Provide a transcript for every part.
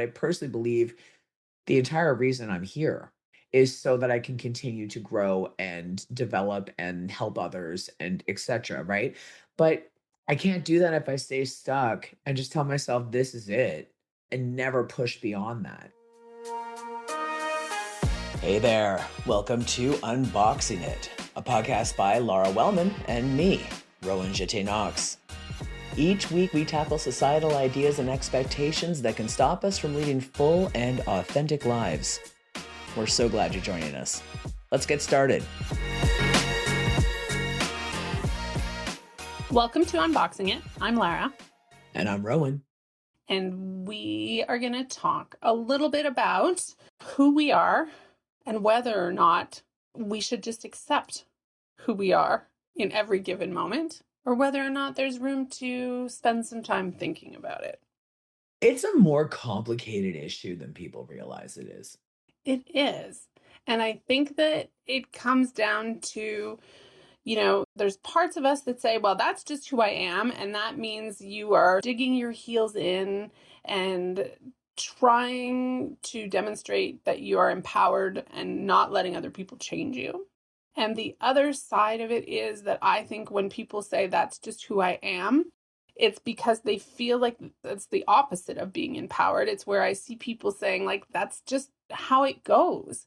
I personally believe the entire reason I'm here is so that I can continue to grow and develop and help others and etc. Right. But I can't do that if I stay stuck and just tell myself this is it and never push beyond that. Hey there, welcome to Unboxing It, a podcast by Lara Wellman and me, Rowan Knox. Each week we tackle societal ideas and expectations that can stop us from leading full and authentic lives. We're so glad you're joining us. Let's get started. Welcome to Unboxing It. I'm Lara. And I'm Rowan. And we are going to talk a little bit about who we are and whether or not we should just accept who we are in every given moment, or whether or not there's room to spend some time thinking about it. It's a more complicated issue than people realize it is. It is. And I think that it comes down to, there's parts of us that say, well, that's just who I am. And that means you are digging your heels in and trying to demonstrate that you are empowered and not letting other people change you. And the other side of it is that I think when people say that's just who I am, it's because they feel like that's the opposite of being empowered. It's where I see people saying, like, that's just how it goes.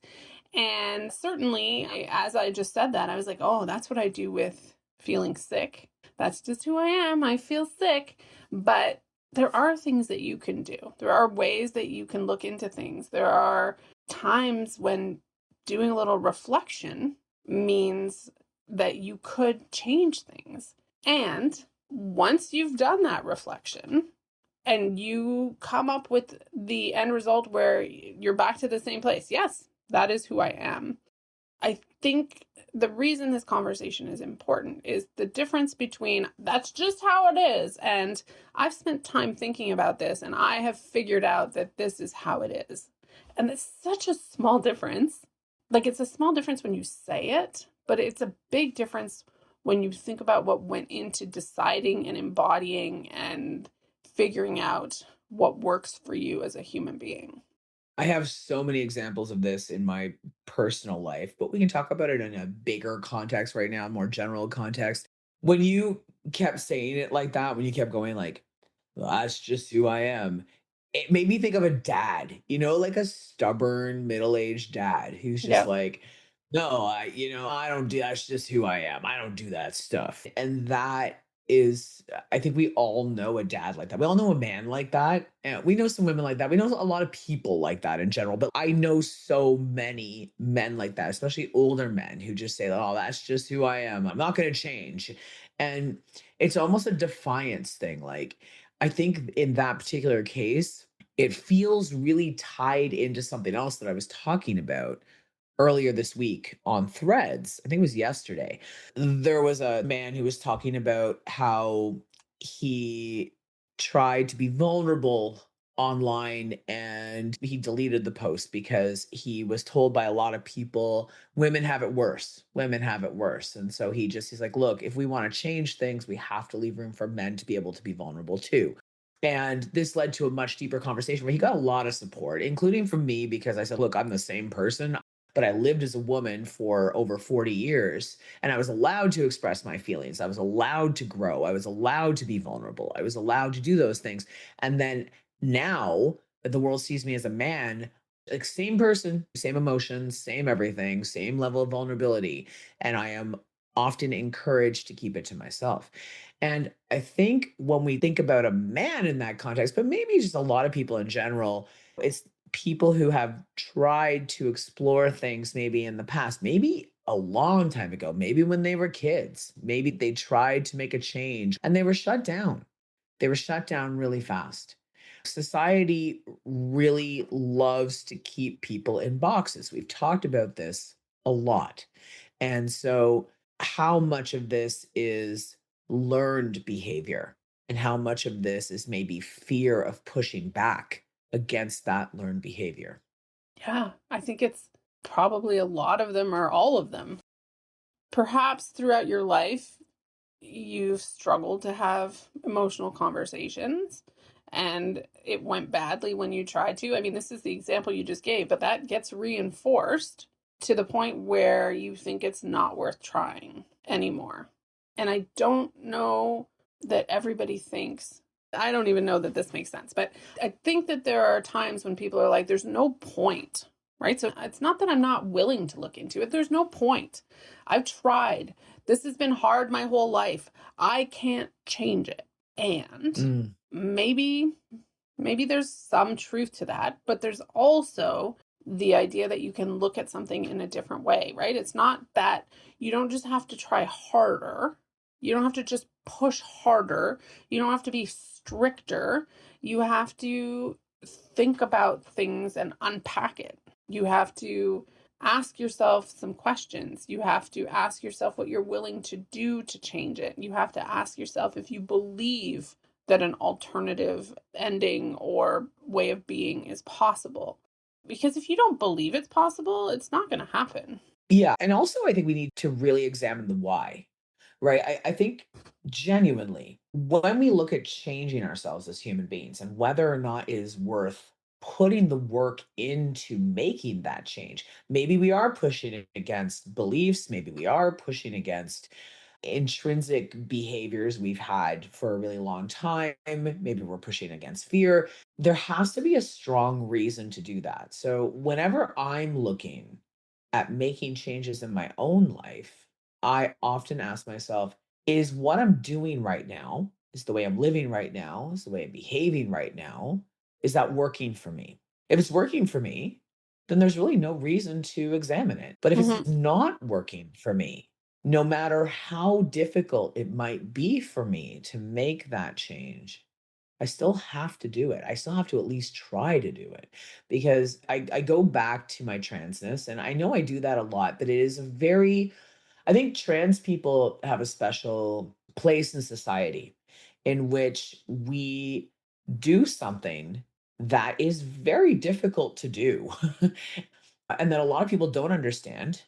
And certainly, as I just said that, I was like, oh, that's what I do with feeling sick. That's just who I am. I feel sick. But there are things that you can do. There are ways that you can look into things. There are times when doing a little reflection means that you could change things. And once you've done that reflection and you come up with the end result where you're back to the same place, yes, that is who I am. I think the reason this conversation is important is the difference between that's just how it is and I've spent time thinking about this and I have figured out that this is how it is. And it's such a small difference. Like, it's a small difference when you say it, but it's a big difference when you think about what went into deciding and embodying and figuring out what works for you as a human being. I have so many examples of this in my personal life, but we can talk about it in a bigger context right now, more general context. When you kept saying it like that, when you kept going like, "Well, that's just who I am," it made me think of a dad, like a stubborn middle-aged dad who's just Yeah. like, "No, I don't do that's just who I am. I don't do that stuff." And that is I think we all know a dad like that. We all know a man like that. And we know some women like that. We know a lot of people like that in general, but I know so many men like that, especially older men who just say, "Oh, that's just who I am. I'm not going to change." And it's almost a defiance thing. Like, I think in that particular case, it feels really tied into something else that I was talking about earlier this week on Threads. I think it was yesterday. There was a man who was talking about how he tried to be vulnerable online and he deleted the post because he was told by a lot of people women have it worse. Women have it worse. And so he's like, look, if we want to change things, we have to leave room for men to be able to be vulnerable too. And this led to a much deeper conversation where he got a lot of support, including from me, because I said, look, I'm the same person, but I lived as a woman for over 40 years and I was allowed to express my feelings. I was allowed to grow. I was allowed to be vulnerable. I was allowed to do those things. And then now that the world sees me as a man, like, same person, same emotions, same everything, same level of vulnerability. And I am often encouraged to keep it to myself. And I think when we think about a man in that context, but maybe just a lot of people in general, it's people who have tried to explore things maybe in the past, maybe a long time ago, maybe when they were kids, maybe they tried to make a change and they were shut down. They were shut down really fast. Society really loves to keep people in boxes. We've talked about this a lot. And so, how much of this is learned behavior and how much of this is maybe fear of pushing back against that learned behavior? Yeah, I think it's probably a lot of them or all of them. Perhaps throughout your life, you've struggled to have emotional conversations and it went badly when you tried to. I mean, this is the example you just gave, but that gets reinforced to the point where you think it's not worth trying anymore. And I don't know that everybody thinks, I don't even know that this makes sense, but I think that there are times when people are like, there's no point, right? So it's not that I'm not willing to look into it. There's no point. I've tried. This has been hard my whole life. I can't change it. And Mm. maybe there's some truth to that, but there's also the idea that you can look at something in a different way, right? It's not that you don't just have to try harder. You don't have to just push harder. You don't have to be stricter. You have to think about things and unpack it. You have to ask yourself some questions. You have to ask yourself what you're willing to do to change it. You have to ask yourself if you believe that an alternative ending or way of being is possible. Because if you don't believe it's possible, it's not going to happen. Yeah. And also, I think we need to really examine the why, right? I think genuinely, when we look at changing ourselves as human beings and whether or not it is worth putting the work into making that change, maybe we are pushing it against beliefs, maybe we are pushing against intrinsic behaviors we've had for a really long time. Maybe we're pushing against fear. There has to be a strong reason to do that. So, whenever I'm looking at making changes in my own life, I often ask myself, is what I'm doing right now, is the way I'm living right now, is the way I'm behaving right now, is that working for me? If it's working for me, then there's really no reason to examine it. But if it's Mm-hmm. not working for me, no matter how difficult it might be for me to make that change, I still have to do it. I still have to at least try to do it because I go back to my transness and I know I do that a lot, but it is a very, I think trans people have a special place in society in which we do something that is very difficult to do and that a lot of people don't understand,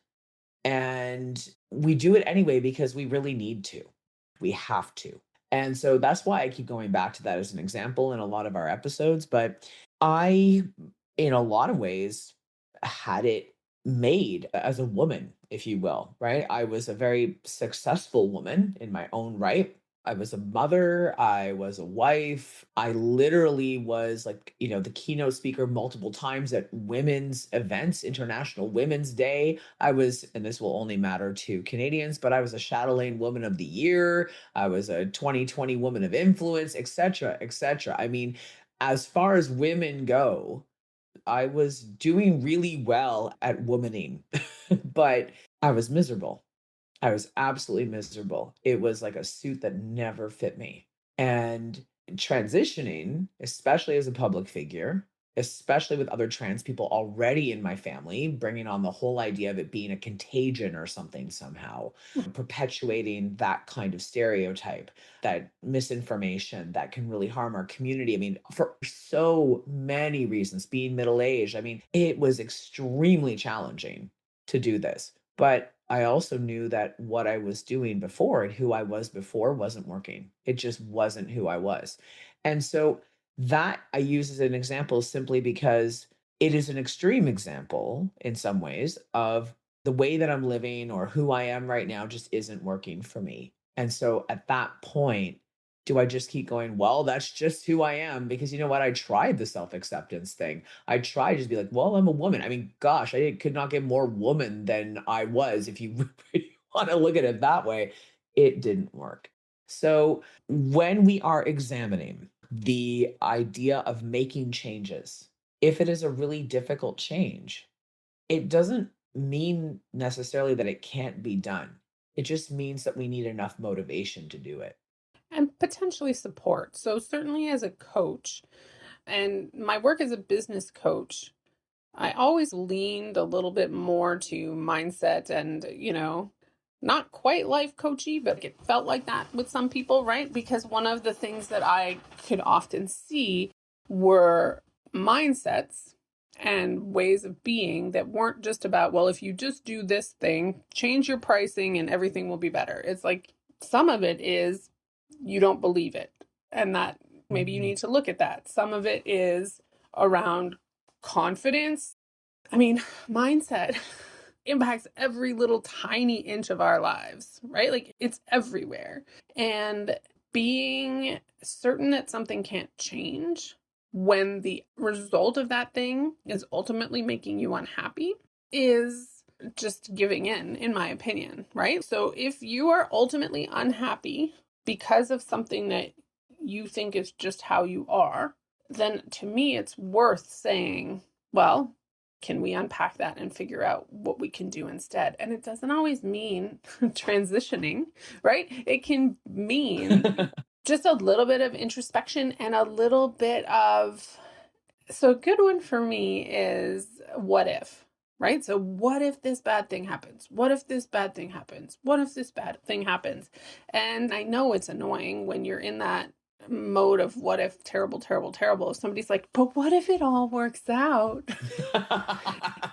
and we do it anyway because we really need to. We have to. And so that's why I keep going back to that as an example in a lot of our episodes. But I, in a lot of ways, had it made as a woman, if you will, right? I was a very successful woman in my own right. I was a mother, I was a wife. I literally was like, the keynote speaker multiple times at women's events, International Women's Day. I was, and this will only matter to Canadians, but I was a Chatelaine Woman of the Year. I was a 2020 Woman of Influence, etc., etc. I mean, as far as women go, I was doing really well at womaning, but I was miserable. I was absolutely miserable. It was like a suit that never fit me. And transitioning, especially as a public figure, especially with other trans people already in my family, bringing on the whole idea of it being a contagion or something somehow, perpetuating that kind of stereotype, that misinformation that can really harm our community. I mean, for so many reasons, being middle aged, I mean, it was extremely challenging to do this. But I also knew that what I was doing before and who I was before wasn't working. It just wasn't who I was. And so that I use as an example simply because it is an extreme example in some ways of the way that I'm living or who I am right now just isn't working for me. And so at that point, do I just keep going, well, that's just who I am? Because you know what? I tried the self acceptance thing. I tried to just be like, well, I'm a woman. I mean, gosh, could not get more woman than I was. If you really want to look at it that way, it didn't work. So when we are examining the idea of making changes, if it is a really difficult change, it doesn't mean necessarily that it can't be done. It just means that we need enough motivation to do it. And potentially support. So, certainly as a coach, and my work as a business coach, I always leaned a little bit more to mindset and, not quite life coachy, but it felt like that with some people, right? Because one of the things that I could often see were mindsets and ways of being that weren't just about, well, if you just do this thing, change your pricing and everything will be better. It's like some of it is you don't believe it. And that maybe you need to look at that. Some of it is around confidence. I mean, mindset impacts every little tiny inch of our lives, right? Like it's everywhere. And being certain that something can't change when the result of that thing is ultimately making you unhappy is just giving in my opinion, right? So if you are ultimately unhappy because of something that you think is just how you are, then to me it's worth saying, well, can we unpack that and figure out what we can do instead? And it doesn't always mean transitioning, right? It can mean just a little bit of introspection and a little bit of, so a good one for me is what if, right? So what if this bad thing happens? What if this bad thing happens? What if this bad thing happens? And I know it's annoying when you're in that mode of what if, terrible, terrible, terrible. If somebody's like, but what if it all works out?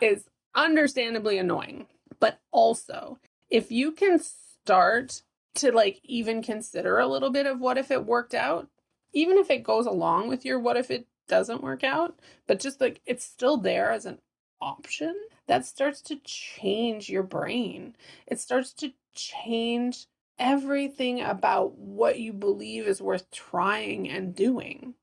Is understandably annoying. But also, if you can start to like even consider a little bit of what if it worked out, even if it goes along with your what if it doesn't work out, but just like it's still there as an option, that starts to change your brain. It starts to change everything about what you believe is worth trying and doing.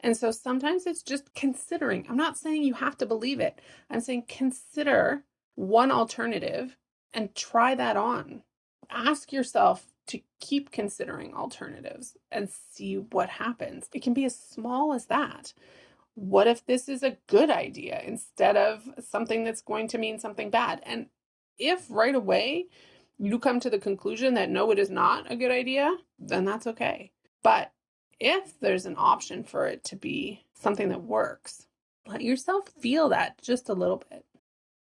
And so sometimes it's just considering. I'm not saying you have to believe it. I'm saying consider one alternative and try that on. Ask yourself to keep considering alternatives and see what happens. It can be as small as that. What if this is a good idea instead of something that's going to mean something bad? And if right away you come to the conclusion that no, it is not a good idea, then that's okay. But if there's an option for it to be something that works, let yourself feel that just a little bit.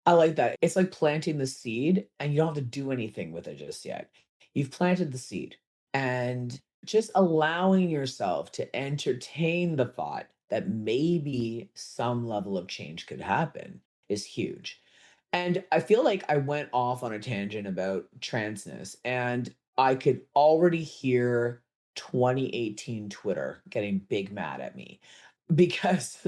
I like that. It's like planting the seed and you don't have to do anything with it just yet. You've planted the seed and just allowing yourself to entertain the thought that maybe some level of change could happen is huge. And I feel like I went off on a tangent about transness and I could already hear 2018 Twitter getting big mad at me because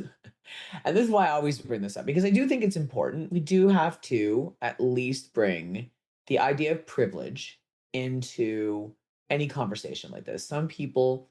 and this is why I always bring this up because I do think it's important. We do have to at least bring the idea of privilege into any conversation like this. Some people,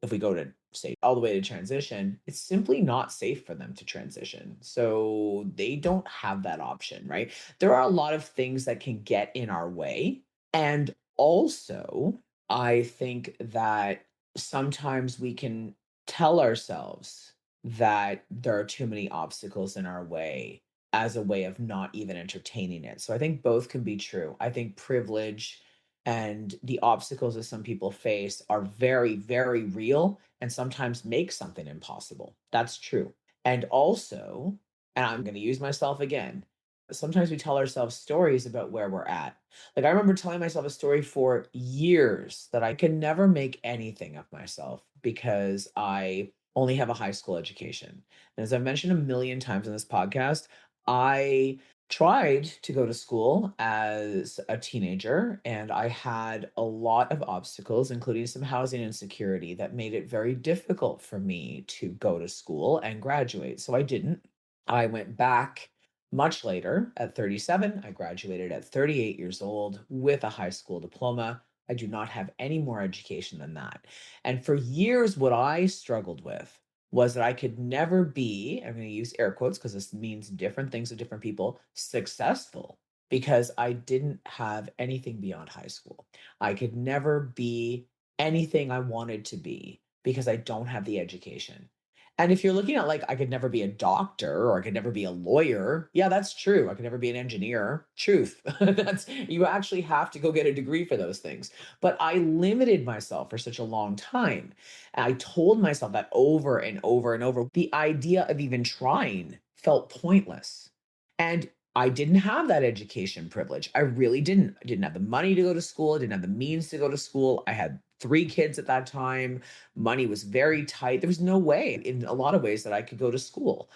if we go to say all the way to transition, it's simply not safe for them to transition. So they don't have that option, right? There are a lot of things that can get in our way. And also, I think that sometimes we can tell ourselves that there are too many obstacles in our way as a way of not even entertaining it. So I think both can be true. I think privilege and the obstacles that some people face are very, very real and sometimes make something impossible. That's true. And also, and I'm going to use myself again, sometimes we tell ourselves stories about where we're at. Like I remember telling myself a story for years that I could never make anything of myself because I only have a high school education. And as I've mentioned a million times in this podcast, I tried to go to school as a teenager, and I had a lot of obstacles, including some housing insecurity, that made it very difficult for me to go to school and graduate. So I didn't. I went back much later at 37. I graduated at 38 years old with a high school diploma. I do not have any more education than that. And for years, what I struggled with was that I could never be, I'm going to use air quotes because this means different things to different people, successful because I didn't have anything beyond high school. I could never be anything I wanted to be because I don't have the education. And if you're looking at like, I could never be a doctor or I could never be a lawyer, yeah, that's true. I could never be an engineer. Truth. That's you actually have to go get a degree for those things. But I limited myself for such a long time. And I told myself that over and over and over. The idea of even trying felt pointless. And I didn't have that education privilege. I really didn't. I didn't have the money to go to school. I didn't have the means to go to school. I had three kids at that time. Money was very tight. There was no way in a lot of ways that I could go to school.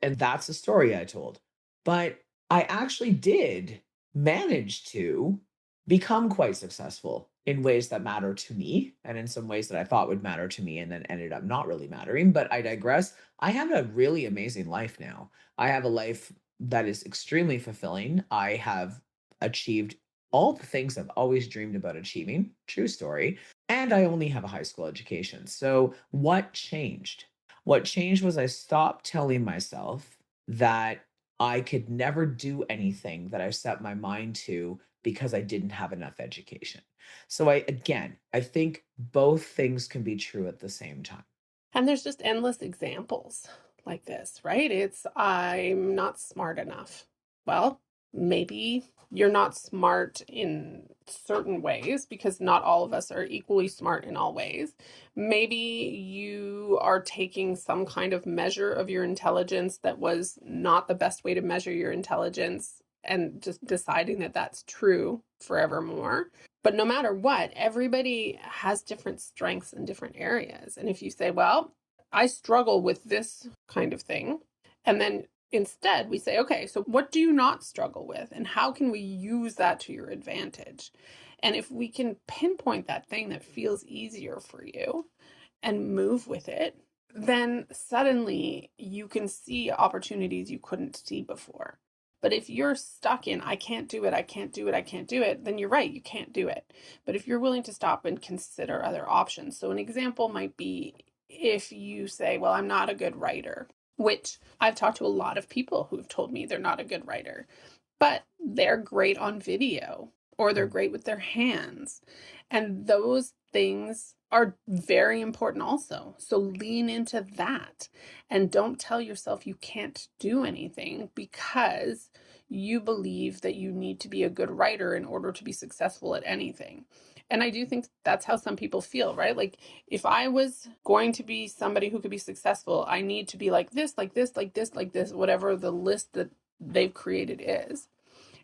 And that's the story I told. But I actually did manage to become quite successful in ways that matter to me and in some ways that I thought would matter to me and then ended up not really mattering. But I digress. I have a really amazing life now. I have a life that is extremely fulfilling. I have achieved all the things I've always dreamed about achieving. True story. And I only have a high school education. So, what changed? What changed was I stopped telling myself that I could never do anything that I set my mind to because I didn't have enough education. So, I think both things can be true at the same time. And there's just endless examples like this, right? It's, I'm not smart enough. Well, maybe you're not smart in certain ways because not all of us are equally smart in all ways. Maybe you are taking some kind of measure of your intelligence that was not the best way to measure your intelligence and just deciding that that's true forevermore. But no matter what, everybody has different strengths in different areas. And if you say, well, I struggle with this kind of thing, and then instead we say, okay, so what do you not struggle with? And how can we use that to your advantage? And if we can pinpoint that thing that feels easier for you and move with it, then suddenly you can see opportunities you couldn't see before. But if you're stuck in, I can't do it, I can't do it, I can't do it, then you're right, you can't do it. But if you're willing to stop and consider other options, so an example might be if you say, well, I'm not a good writer, which I've talked to a lot of people who've told me they're not a good writer, but they're great on video or they're great with their hands. And those things are very important also. So lean into that and don't tell yourself you can't do anything because you believe that you need to be a good writer in order to be successful at anything. And I do think that's how some people feel, right? Like, if I was going to be somebody who could be successful, I need to be like this, like this, like this, like this, whatever the list that they've created is.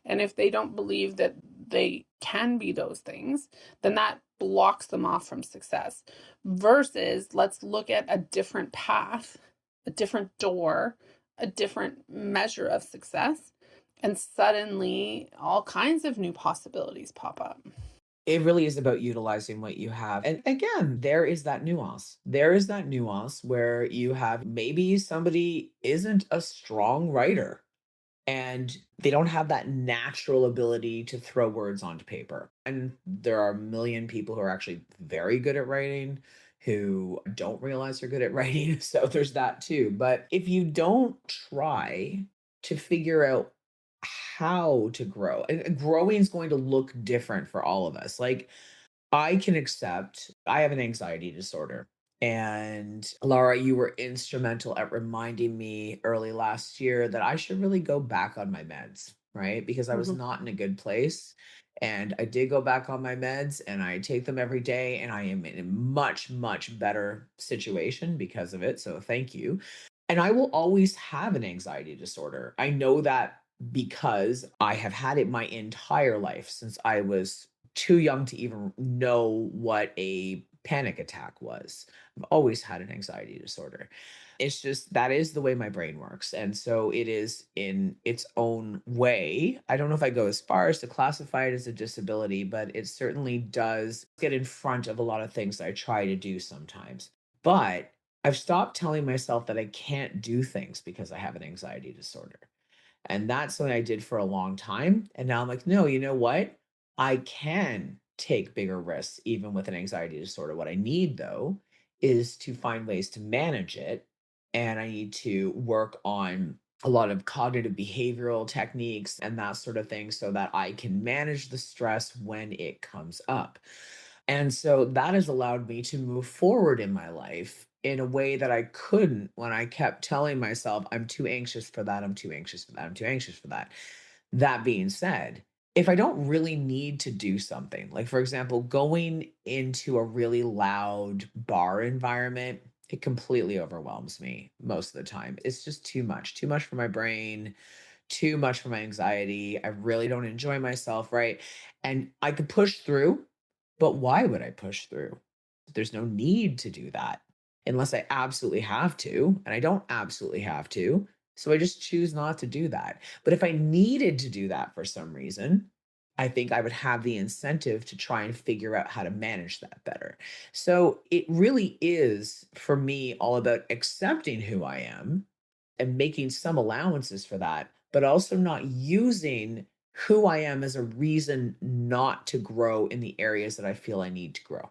And if they don't believe that they can be those things, then that blocks them off from success. Versus, let's look at a different path, a different door, a different measure of success. And suddenly, all kinds of new possibilities pop up. It really is about utilizing what you have. And again, there is that nuance. There is that nuance where you have maybe somebody isn't a strong writer and they don't have that natural ability to throw words onto paper. And there are a million people who are actually very good at writing who don't realize they're good at writing. So there's that too. But if you don't try to figure out how to grow, and growing is going to look different for all of us. Like, I can accept I have an anxiety disorder. And Lara, you were instrumental at reminding me early last year that I should really go back on my meds, right? Because I was Mhm. not in a good place. And I did go back on my meds and I take them every day and I am in a much, much better situation because of it. So thank you. And I will always have an anxiety disorder. I know that because I have had it my entire life since I was too young to even know what a panic attack was. I've always had an anxiety disorder. It's just that is the way my brain works. And so it is in its own way. I don't know if I go as far as to classify it as a disability, but it certainly does get in front of a lot of things that I try to do sometimes. But I've stopped telling myself that I can't do things because I have an anxiety disorder. And that's something I did for a long time. And now I'm like, no, you know what? I can take bigger risks even with an anxiety disorder. What I need though is to find ways to manage it. And I need to work on a lot of cognitive behavioral techniques and that sort of thing so that I can manage the stress when it comes up. And so that has allowed me to move forward in my life in a way that I couldn't when I kept telling myself, I'm too anxious for that. I'm too anxious for that. I'm too anxious for that. That being said, if I don't really need to do something, like for example, going into a really loud bar environment, it completely overwhelms me most of the time. It's just too much for my brain, too much for my anxiety. I really don't enjoy myself, right? And I could push through, but why would I push through? There's no need to do that unless I absolutely have to, and I don't absolutely have to. So I just choose not to do that. But if I needed to do that for some reason, I think I would have the incentive to try and figure out how to manage that better. So it really is, for me, all about accepting who I am and making some allowances for that, but also not using who I am as a reason not to grow in the areas that I feel I need to grow.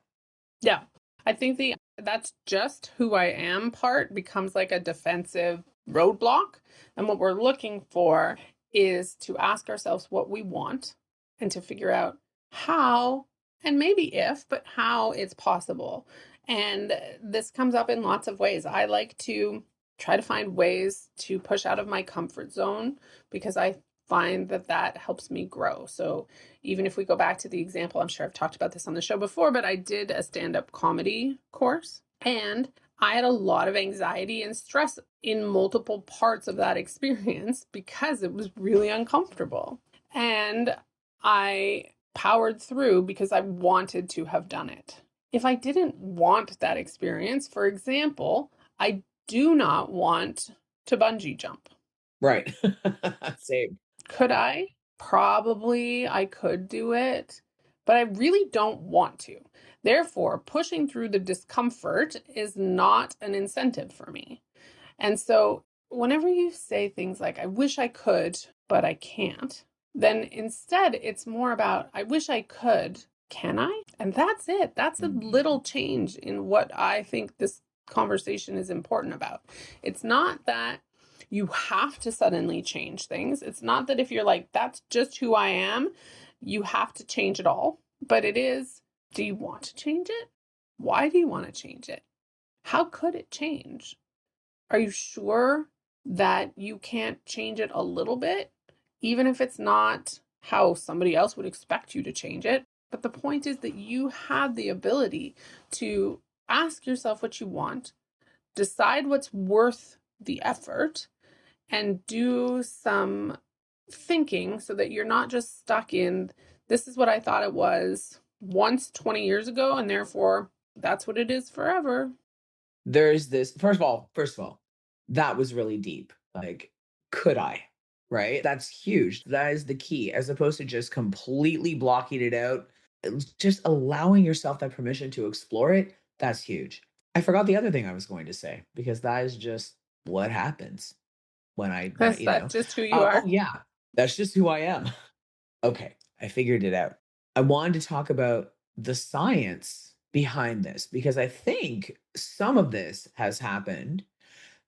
Yeah. I think the that's just who I am part becomes like a defensive roadblock. And what we're looking for is to ask ourselves what we want and to figure out how, and maybe if, but how it's possible. And this comes up in lots of ways. I like to try to find ways to push out of my comfort zone because I find that that helps me grow. So even if we go back to the example, I'm sure I've talked about this on the show before, but I did a stand up comedy course and I had a lot of anxiety and stress in multiple parts of that experience because it was really uncomfortable. And I powered through because I wanted to have done it. If I didn't want that experience, for example, I do not want to bungee jump. Right. Same. Could I? Probably I could do it, but I really don't want to. Therefore, pushing through the discomfort is not an incentive for me. And so, whenever you say things like, I wish I could, but I can't, then instead it's more about, I wish I could, can I? And that's it. That's a Mhm. little change in what I think this conversation is important about. It's not that you have to suddenly change things. It's not that if you're like, that's just who I am, you have to change it all. But it is, do you want to change it? Why do you want to change it? How could it change? Are you sure that you can't change it a little bit, even if it's not how somebody else would expect you to change it? But the point is that you have the ability to ask yourself what you want, decide what's worth the effort, and do some thinking so that you're not just stuck in this is what I thought it was once 20 years ago, and therefore that's what it is forever. There's this, first of all, that was really deep. Like, could I? Right? That's huge. That is the key, as opposed to just completely blocking it out. Just allowing yourself that permission to explore it. That's huge. I forgot the other thing I was going to say because that is just what happens when I, Is that just who you oh are? yeah, that's just who I am. Okay, I figured it out. I wanted to talk about the science behind this because I think some of this has happened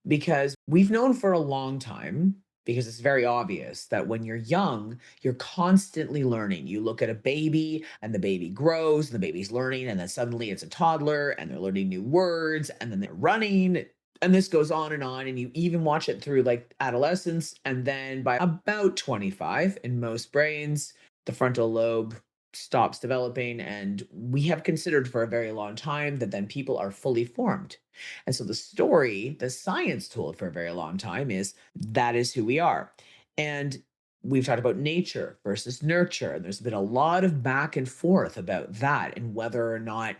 because we've known for a long time, because it's very obvious that when you're young, you're constantly learning. You look at a baby and the baby grows and the baby's learning, and then suddenly it's a toddler and they're learning new words and then they're running. And this goes on, and you even watch it through like adolescence. And then by about 25, in most brains, the frontal lobe stops developing. And we have considered for a very long time that then people are fully formed. And so the story, the science told for a very long time is that is who we are. And we've talked about nature versus nurture. And there's been a lot of back and forth about that and whether or not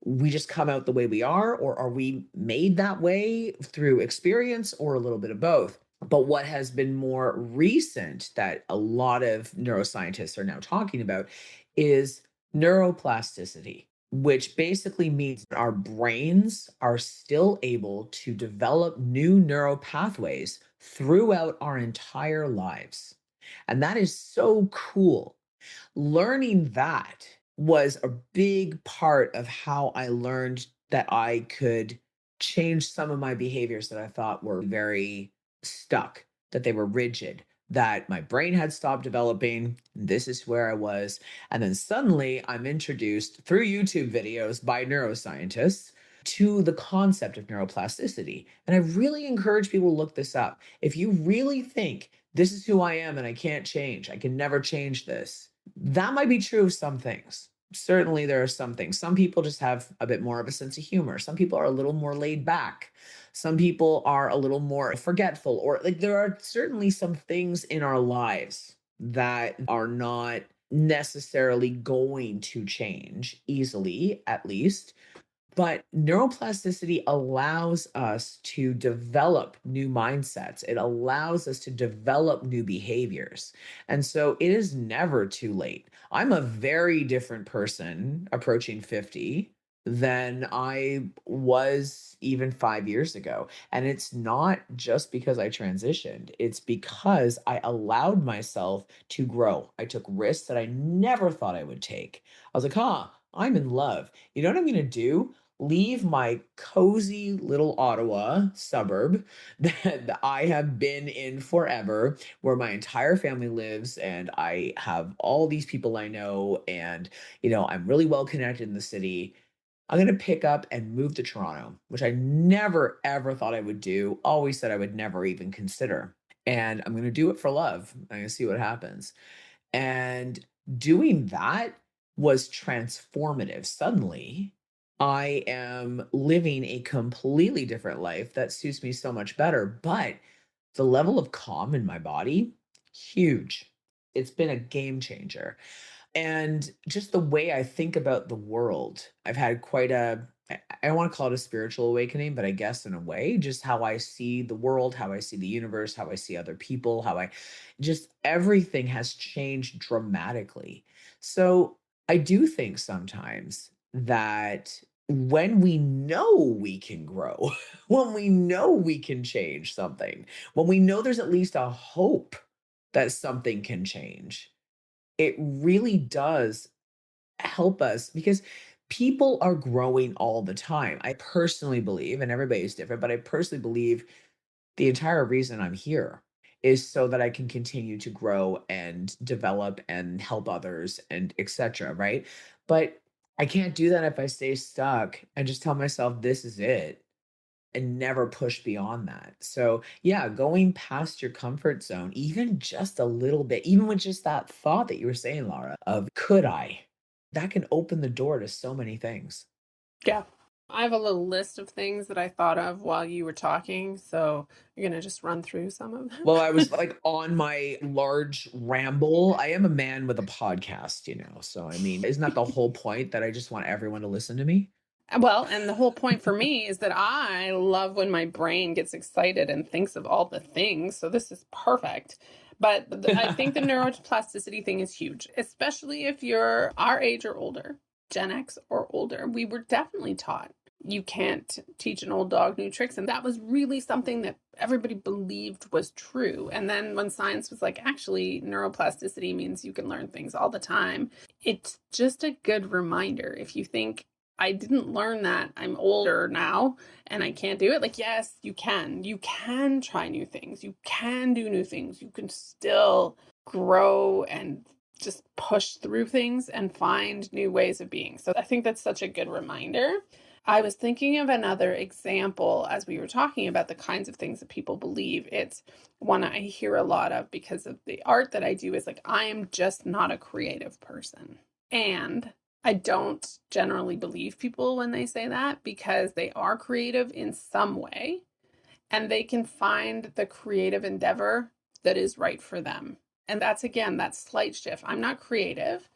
we just come out the way we are, or are we made that way through experience, or a little bit of both. But what has been more recent that a lot of neuroscientists are now talking about is neuroplasticity, which basically means that our brains are still able to develop new neural pathways throughout our entire lives. And that is so cool. Learning that was a big part of how I learned that I could change some of my behaviors that I thought were very stuck, that they were rigid, that my brain had stopped developing. This is where I was. And then suddenly I'm introduced through YouTube videos by neuroscientists to the concept of neuroplasticity. And I really encourage people to look this up. If you really think this is who I am and I can't change, I can never change this, that might be true of some things. Certainly, there are some things. Some people just have a bit more of a sense of humor. Some people are a little more laid back. Some people are a little more forgetful, or like there are certainly some things in our lives that are not necessarily going to change easily, at least. But neuroplasticity allows us to develop new mindsets. It allows us to develop new behaviors. And so it is never too late. I'm a very different person approaching 50 than I was even 5 years ago. And it's not just because I transitioned, it's because I allowed myself to grow. I took risks that I never thought I would take. I was like, I'm in love. You know what I'm going to do? Leave my cozy little Ottawa suburb that I have been in forever, where my entire family lives, and I have all these people I know, and I'm really well connected in the city. I'm going to pick up and move to Toronto, which I never ever thought I would do. Always said I would never even consider. And I'm going to do it for love. I'm going to see what happens. And doing that was transformative. Suddenly, I am living a completely different life that suits me so much better. But the level of calm in my body, huge. It's been a game changer. And just the way I think about the world, I've had quite I don't want to call it a spiritual awakening, but I guess in a way, just how I see the world, how I see the universe, how I see other people, how I just everything has changed dramatically. So I do think sometimes that when we know we can grow, when we know we can change something, when we know there's at least a hope that something can change, it really does help us because people are growing all the time. I personally believe, and everybody's different, but I personally believe the entire reason I'm here is so that I can continue to grow and develop and help others and etc. Right? But I can't do that if I stay stuck and just tell myself this is it and never push beyond that. So, yeah, going past your comfort zone, even just a little bit, even with just that thought that you were saying, Lara, of could I? That can open the door to so many things. Yeah. I have a little list of things that I thought of while you were talking, so you're gonna just run through some of them. Well, I was like on my large ramble. I am a man with a podcast, So, I mean, isn't that the whole point that I just want everyone to listen to me? Well, and the whole point for me is that I love when my brain gets excited and thinks of all the things. So this is perfect. But I think the neuroplasticity thing is huge, especially if you're our age or older, Gen X or older. We were definitely taught you can't teach an old dog new tricks. And that was really something that everybody believed was true. And then when science was like, actually, neuroplasticity means you can learn things all the time, it's just a good reminder. If you think, I didn't learn that, I'm older now and I can't do it. Like, yes, you can. You can try new things. You can do new things. You can still grow and just push through things and find new ways of being. So I think that's such a good reminder. I was thinking of another example as we were talking about the kinds of things that people believe. It's one I hear a lot of because of the art that I do is like, I am just not a creative person. And I don't generally believe people when they say that because they are creative in some way and they can find the creative endeavor that is right for them. And that's again, that slight shift. I'm not creative.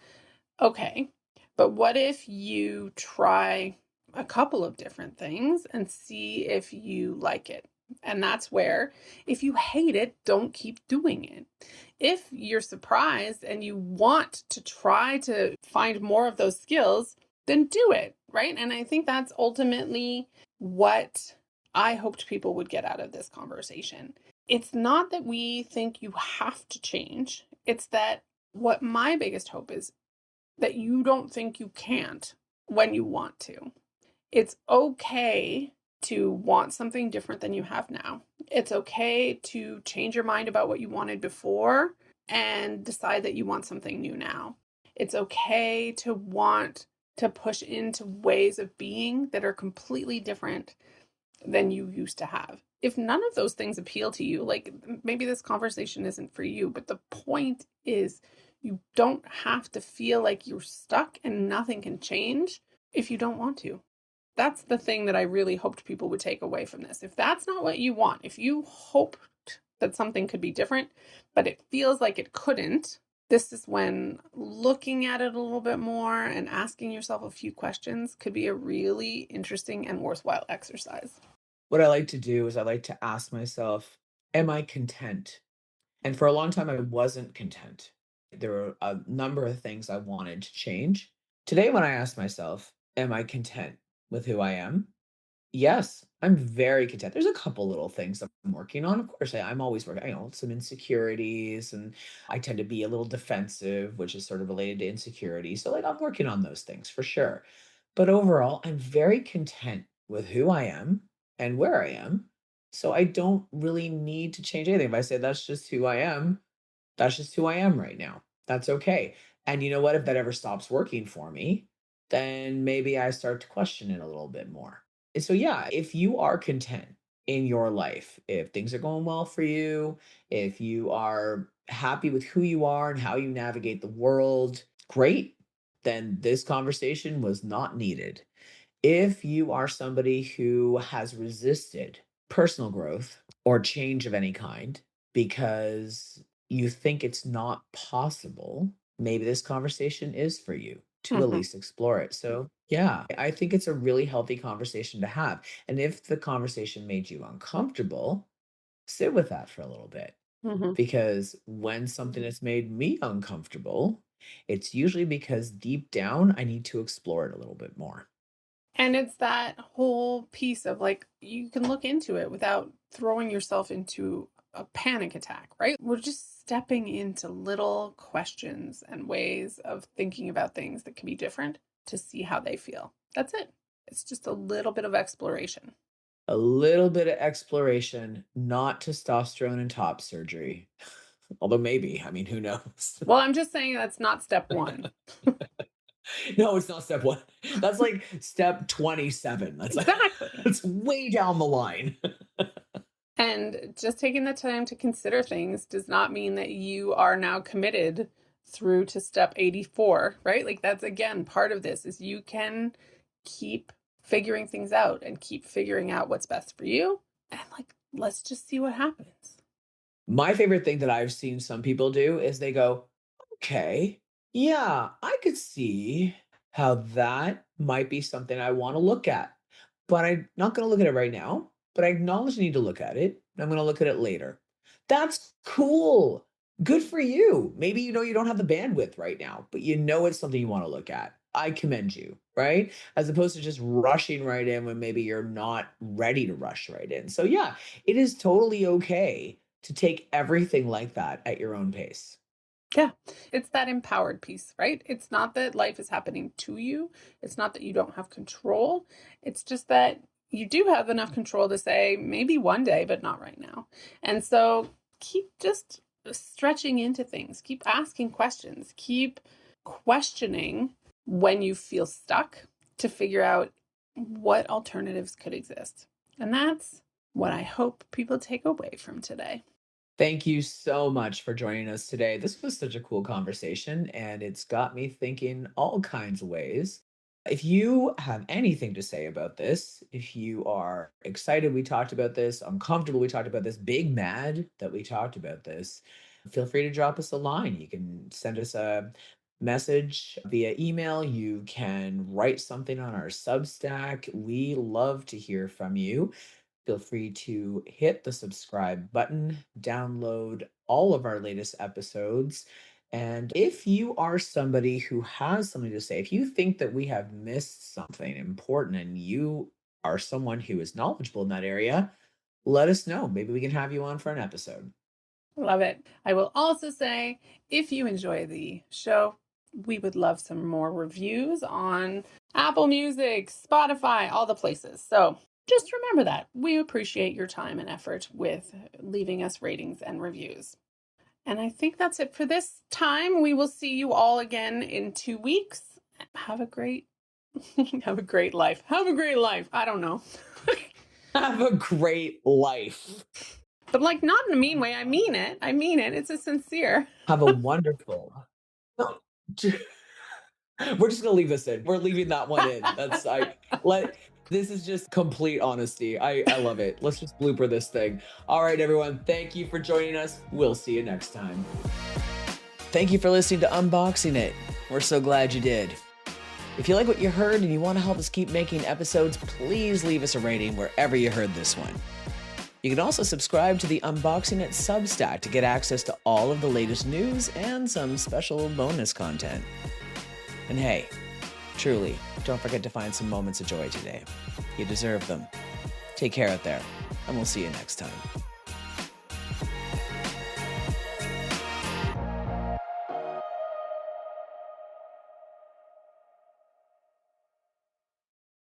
Okay. But what if you try a couple of different things and see if you like it? And that's where, if you hate it, don't keep doing it. If you're surprised and you want to try to find more of those skills, then do it, right? And I think that's ultimately what I hoped people would get out of this conversation. It's not that we think you have to change, it's that what my biggest hope is that you don't think you can't when you want to. It's okay to want something different than you have now. It's okay to change your mind about what you wanted before and decide that you want something new now. It's okay to want to push into ways of being that are completely different than you used to have. If none of those things appeal to you, like maybe this conversation isn't for you, but the point is you don't have to feel like you're stuck and nothing can change if you don't want to. That's the thing that I really hoped people would take away from this. If that's not what you want, if you hoped that something could be different, but it feels like it couldn't, This is when looking at it a little bit more and asking yourself a few questions could be a really interesting and worthwhile exercise. What I like to do is I like to ask myself, am I content? And for a long time, I wasn't content. There were a number of things I wanted to change. Today, when I ask myself, am I content with who I am? Yes, I'm very content. There's a couple little things I'm working on. Of course, I'm always working, some insecurities, and I tend to be a little defensive, which is sort of related to insecurity. So, like, I'm working on those things for sure. But overall, I'm very content with who I am and where I am. So I don't really need to change anything. If I say that's just who I am, that's just who I am right now. That's okay. And you know what? If that ever stops working for me, then maybe I start to question it a little bit more. And so, yeah, if you are content in your life, if things are going well for you, if you are happy with who you are and how you navigate the world, great. Then this conversation was not needed. If you are somebody who has resisted personal growth or change of any kind because you think it's not possible, maybe this conversation is for you to at Mhm, least explore it. So, yeah, I think it's a really healthy conversation to have. And if the conversation made you uncomfortable, sit with that for a little bit. mhm. Because when something has made me uncomfortable, it's usually because deep down I need to explore it a little bit more. And it's that whole piece of like, you can look into it without throwing yourself into a panic attack, right? We're just stepping into little questions and ways of thinking about things that can be different to see how they feel. That's it. It's just a little bit of exploration. A little bit of exploration, not testosterone and top surgery. Although maybe, I mean, who knows? Well, I'm just saying that's not step one. No, it's not step 1. That's like step 27. That's like Exactly. it's way down the line. And just taking the time to consider things does not mean that you are now committed through to step 84, right? Like that's again part of this is you can keep figuring things out and keep figuring out what's best for you. And like, let's just see what happens. My favorite thing that I've seen some people do is they go, "Okay, yeah, I could see how that might be something I wanna look at, but I'm not gonna look at it right now, but I acknowledge I need to look at it, and I'm gonna look at it later." That's cool. Good for you. Maybe you know you don't have the bandwidth right now, but you know it's something you wanna look at. I commend you, right? As opposed to just rushing right in when maybe you're not ready to rush right in. So, yeah, it is totally okay to take everything like that at your own pace. Yeah. It's that empowered piece, right? It's not that life is happening to you. It's not that you don't have control. It's just that you do have enough control to say maybe one day, but not right now. And so keep just stretching into things, keep asking questions, keep questioning when you feel stuck to figure out what alternatives could exist. And that's what I hope people take away from today. Thank you so much for joining us today. This was such a cool conversation, and it's got me thinking all kinds of ways. If you have anything to say about this, if you are excited we talked about this, uncomfortable we talked about this, big mad that we talked about this, feel free to drop us a line. You can send us a message via email. You can write something on our Substack. We love to hear from you. Feel free to hit the subscribe button, download all of our latest episodes. And if you are somebody who has something to say, if you think that we have missed something important and you are someone who is knowledgeable in that area, let us know. Maybe we can have you on for an episode. Love it. I will also say if you enjoy the show, we would love some more reviews on Apple Music, Spotify, all the places. So just remember that. We appreciate your time and effort with leaving us ratings and reviews. And I think that's it for this time. We will see you all again in 2 weeks. Have a great have a great life. Have a great life. I don't know. Have a great life. But like not in a mean way. I mean it. I mean it. It's a sincere. Have a wonderful. No, we're just gonna leave this in. We're leaving that one in. That's I let this is just complete honesty. I love it. Let's just blooper this thing. All right, everyone. Thank you for joining us. We'll see you next time. Thank you for listening to Unboxing It. We're so glad you did. If you like what you heard and you want to help us keep making episodes, please leave us a rating wherever you heard this one. You can also subscribe to the Unboxing It Substack to get access to all of the latest news and some special bonus content. And hey, truly, don't forget to find some moments of joy today. You deserve them. Take care out there, and we'll see you next time.